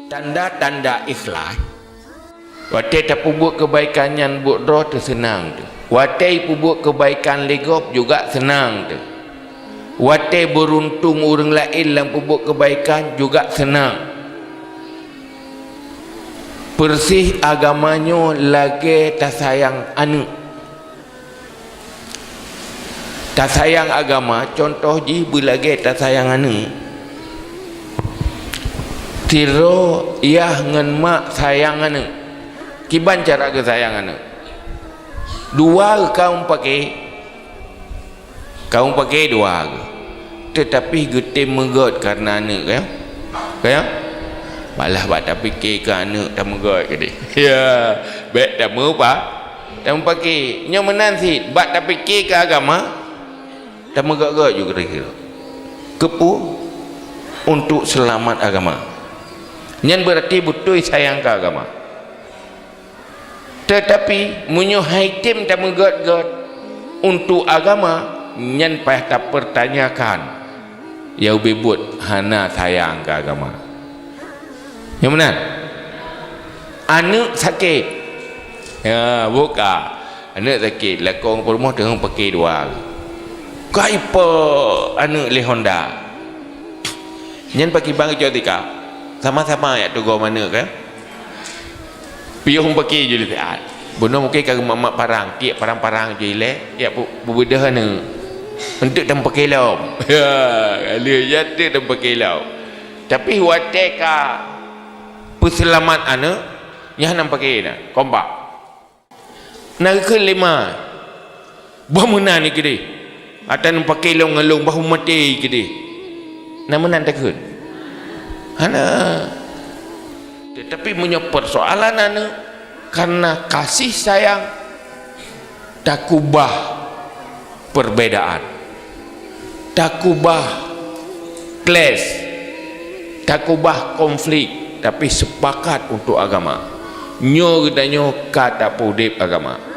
Tanda-tanda ikhlas. Watai tak buat kebaikan yang buat roh tu senang tu. Watai buat kebaikan legop juga senang tu. Watai beruntung orang lain yang buat kebaikan juga senang. Persih agamanya lagi tak sayang anu. Tak sayang agama, contoh je belagi tak sayang anu. Tiro yah ngan mak sayang anu. Kiban cara ke sayang anu. Dua kaum pakai dua ke. Tetapi getih megot karena anu kan. Kan? Malah bak tak fikir ke anak tak megot ke dia. Ya, baik tak mau pak. Tak mau pakai. Nya menanti bak tak fikir ke agama. Tak megot-got juga kira. Kepu untuk selamat agama. Nyan berarti betul sayang ke agama. Tetapi munyo haitim tak megot-got untuk agama, nyan payah tak pertanyakan. Ya ubibut hana sayang ke agama. Yang mana? Anak sakit. Ya, buka. Anak sakit, lakong rumah tengah pakai dua. Kaipa anak le Honda. Nyan pakai bang jotika. Sama-sama ya tu go mana kan? Piung pakai je le taat. Bono mungkin kagak mamak parang, kiak parang-parang je le, ya bebedah ne. Untuk dan pakai lau. Ya, ali ya tu dan pakai lau. Tapi wateka peselamat anak yang nak pakai nak kompak. Nak ke lima. Bahmuna ni kiri. Atan pakai long ngalung bahu mati kiri. Nama nan takut. Ana. Tetapi punya persoalan anak karena kasih sayang tak ubah perbedaan. Tak ubah clash. Tak ubah konflik. Tapi sepakat untuk agama. Nyo kita nyo kata pudip agama.